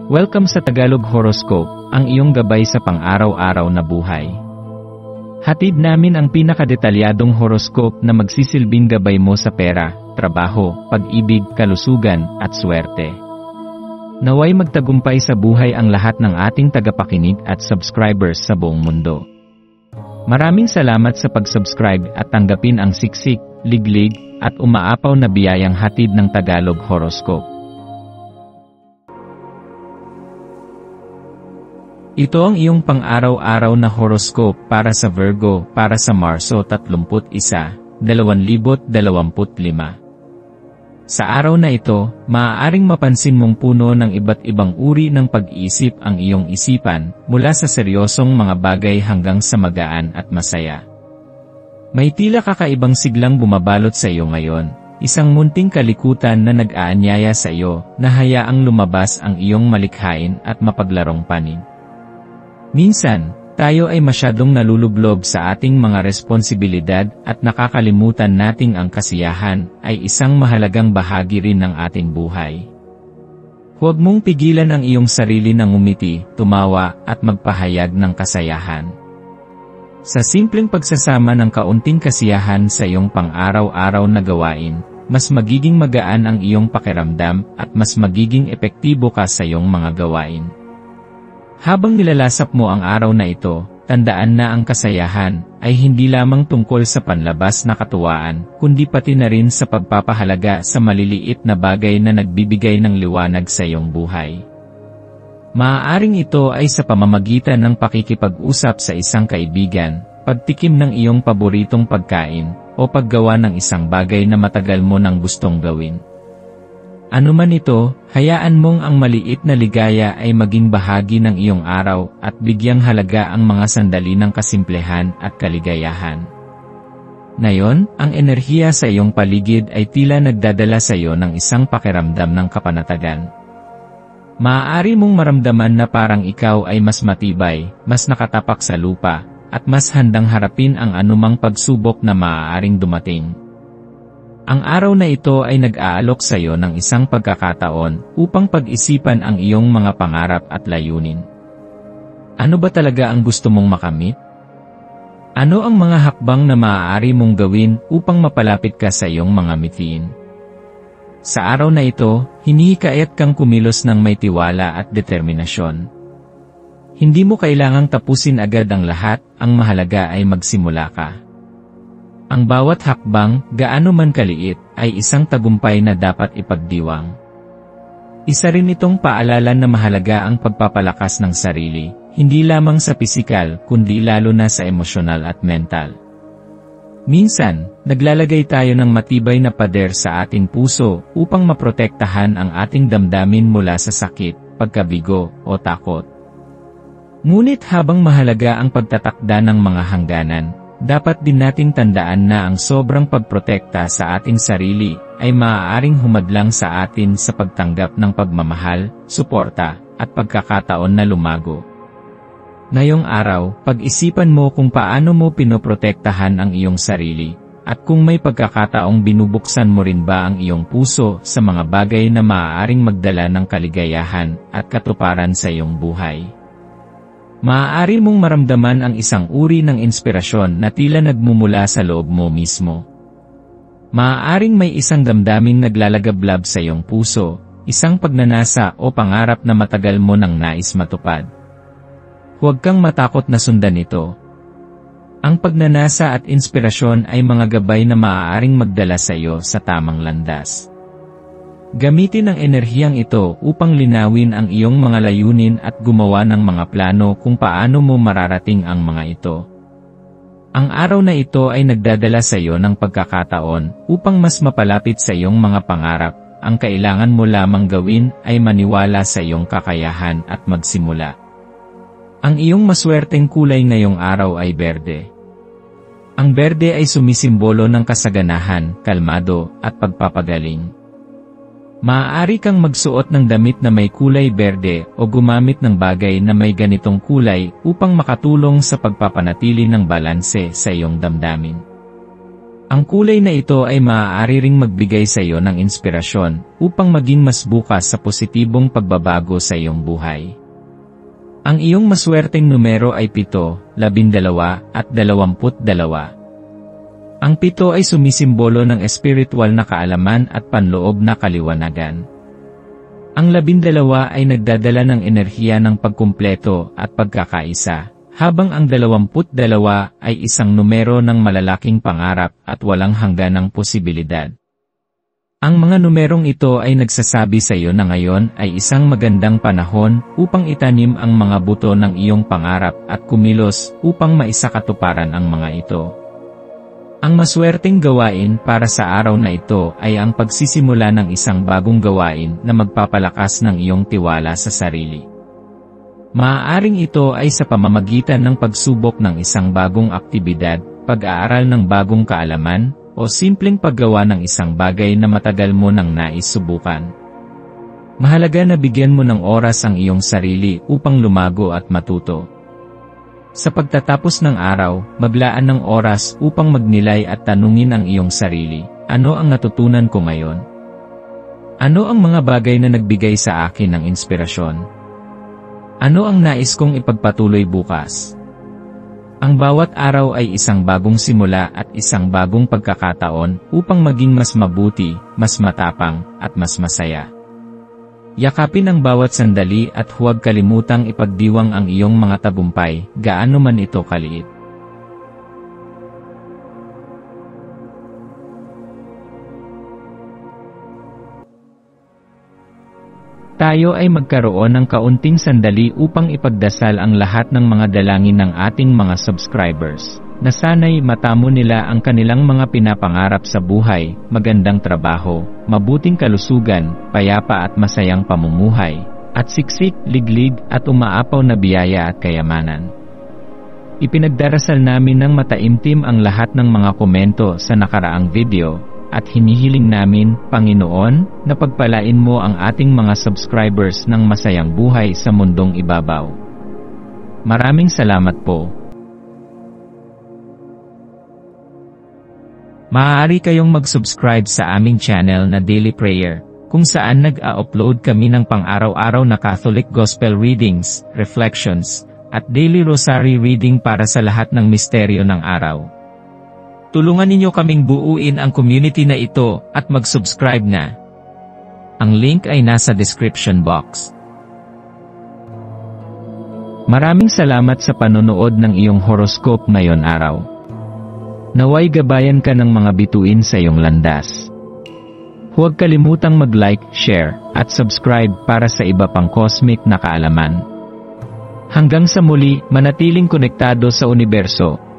Welcome sa Tagalog Horoscope, ang iyong gabay sa pang-araw-araw na buhay. Hatid namin ang pinakadetalyadong horoscope na magsisilbing gabay mo sa pera, trabaho, pag-ibig, kalusugan, at swerte. Naway magtagumpay sa buhay ang lahat ng ating tagapakinig at subscribers sa buong mundo. Maraming salamat sa pag-subscribe at tanggapin ang siksik, liglig, at umaapaw na biyayang hatid ng Tagalog Horoscope. Ito ang iyong pang-araw-araw na horoscope para sa Virgo para sa Marso 31, 2025. Sa araw na ito, maaaring mapansin mong puno ng iba't ibang uri ng pag-iisip ang iyong isipan, mula sa seryosong mga bagay hanggang sa magaan at masaya. May tila kakaibang siglang bumabalot sa iyo ngayon, isang munting kalikutan na nag-aanyaya sa iyo, na hayaang lumabas ang iyong malikhain at mapaglarong panig. Minsan, tayo ay masyadong nalulublob sa ating mga responsibilidad at nakakalimutan nating ang kasiyahan ay isang mahalagang bahagi rin ng ating buhay. Huwag mong pigilan ang iyong sarili na ngumiti, tumawa, at magpahayag ng kasayahan. Sa simpleng pagsasama ng kaunting kasiyahan sa iyong pang-araw-araw na gawain, mas magiging magaan ang iyong pakiramdam at mas magiging epektibo ka sa iyong mga gawain. Habang nilalasap mo ang araw na ito, tandaan na ang kasayahan ay hindi lamang tungkol sa panlabas na katuwaan, kundi pati na rin sa pagpapahalaga sa maliliit na bagay na nagbibigay ng liwanag sa iyong buhay. Maaaring ito ay sa pamamagitan ng pakikipag-usap sa isang kaibigan, pagtikim ng iyong paboritong pagkain, o paggawa ng isang bagay na matagal mo nang gustong gawin. Ano man ito, hayaan mong ang maliit na ligaya ay maging bahagi ng iyong araw at bigyang halaga ang mga sandali ng kasimplehan at kaligayahan. Ngayon, ang enerhiya sa iyong paligid ay tila nagdadala sa iyo ng isang pakiramdam ng kapanatagan. Maaari mong maramdaman na parang ikaw ay mas matibay, mas nakatapak sa lupa, at mas handang harapin ang anumang pagsubok na maaaring dumating. Ang araw na ito ay nag-aalok sa iyo ng isang pagkakataon upang pag-isipan ang iyong mga pangarap at layunin. Ano ba talaga ang gusto mong makamit? Ano ang mga hakbang na maaari mong gawin upang mapalapit ka sa iyong mga mithiin? Sa araw na ito, hinihikayat kang kumilos ng may tiwala at determinasyon. Hindi mo kailangang tapusin agad ang lahat, ang mahalaga ay magsimula ka. Ang bawat hakbang, gaano man kaliit, ay isang tagumpay na dapat ipagdiwang. Isa rin itong paalala na mahalaga ang pagpapalakas ng sarili, hindi lamang sa pisikal, kundi lalo na sa emosyonal at mental. Minsan, naglalagay tayo ng matibay na pader sa ating puso upang maprotektahan ang ating damdamin mula sa sakit, pagkabigo, o takot. Ngunit habang mahalaga ang pagtatakda ng mga hangganan, dapat din nating tandaan na ang sobrang pagprotekta sa ating sarili ay maaaring humadlang sa atin sa pagtanggap ng pagmamahal, suporta, at pagkakataon na lumago. Ngayong araw, pag-isipan mo kung paano mo pinoprotektahan ang iyong sarili, at kung may pagkakataong binubuksan mo rin ba ang iyong puso sa mga bagay na maaaring magdala ng kaligayahan at katuparan sa iyong buhay. Maaari mong maramdaman ang isang uri ng inspirasyon na tila nagmumula sa loob mo mismo. Maaaring may isang damdaming naglalagablab sa iyong puso, isang pagnanasa o pangarap na matagal mo nang nais matupad. Huwag kang matakot na sundan ito. Ang pagnanasa at inspirasyon ay mga gabay na maaaring magdala sa iyo sa tamang landas. Gamitin ang enerhiyang ito upang linawin ang iyong mga layunin at gumawa ng mga plano kung paano mo mararating ang mga ito. Ang araw na ito ay nagdadala sa iyo ng pagkakataon upang mas mapalapit sa iyong mga pangarap. Ang kailangan mo lamang gawin ay maniwala sa iyong kakayahan at magsimula. Ang iyong maswerteng kulay ngayong araw ay berde. Ang berde ay sumisimbolo ng kasaganahan, kalmado, at pagpapagaling. Maaari kang magsuot ng damit na may kulay berde o gumamit ng bagay na may ganitong kulay upang makatulong sa pagpapanatili ng balanse sa iyong damdamin. Ang kulay na ito ay maaari ring magbigay sa iyo ng inspirasyon upang maging mas bukas sa positibong pagbabago sa iyong buhay. Ang iyong maswerteng numero ay 7, 12 at 22. Ang 7 ay sumisimbolo ng espiritual na kaalaman at panloob na kaliwanagan. Ang 12 ay nagdadala ng enerhiya ng pagkumpleto at pagkakaisa, habang ang 22 ay isang numero ng malalaking pangarap at walang hangganang posibilidad. Ang mga numerong ito ay nagsasabi sa iyo na ngayon ay isang magandang panahon upang itanim ang mga buto ng iyong pangarap at kumilos upang maisakatuparan ang mga ito. Ang maswerteng gawain para sa araw na ito ay ang pagsisimula ng isang bagong gawain na magpapalakas ng iyong tiwala sa sarili. Maaaring ito ay sa pamamagitan ng pagsubok ng isang bagong aktibidad, pag-aaral ng bagong kaalaman, o simpleng paggawa ng isang bagay na matagal mo nang nais subukan. Mahalaga na bigyan mo ng oras ang iyong sarili upang lumago at matuto. Sa pagtatapos ng araw, maglaan ng oras upang magnilay at tanungin ang iyong sarili, ano ang natutunan ko ngayon? Ano ang mga bagay na nagbigay sa akin ng inspirasyon? Ano ang nais kong ipagpatuloy bukas? Ang bawat araw ay isang bagong simula at isang bagong pagkakataon upang maging mas mabuti, mas matapang, at mas masaya. Yakapin ang bawat sandali at huwag kalimutang ipagdiwang ang iyong mga tagumpay, gaano man ito kaliit. Tayo ay magkaroon ng kaunting sandali upang ipagdasal ang lahat ng mga dalangin ng ating mga subscribers, na sana'y matamo nila ang kanilang mga pinapangarap sa buhay, magandang trabaho, mabuting kalusugan, payapa at masayang pamumuhay, at siksik, liglig at umaapaw na biyaya at kayamanan. Ipinagdarasal namin ng mataimtim ang lahat ng mga komento sa nakaraang video, at hinihiling namin, Panginoon, na pagpalain mo ang ating mga subscribers ng masayang buhay sa mundong ibabaw. Maraming salamat po. Maaari kayong mag-subscribe sa aming channel na Daily Prayer, kung saan nag-a-upload kami ng pang-araw-araw na Catholic Gospel Readings, Reflections, at Daily Rosary Reading para sa lahat ng misteryo ng araw. Tulungan ninyo kaming buuin ang community na ito at mag-subscribe na. Ang link ay nasa description box. Maraming salamat sa panonood ng iyong horoscope ngayon araw. Naway gabayan ka ng mga bituin sa iyong landas. Huwag kalimutang mag-like, share, at subscribe para sa iba pang cosmic na kaalaman. Hanggang sa muli, manatiling konektado sa universo.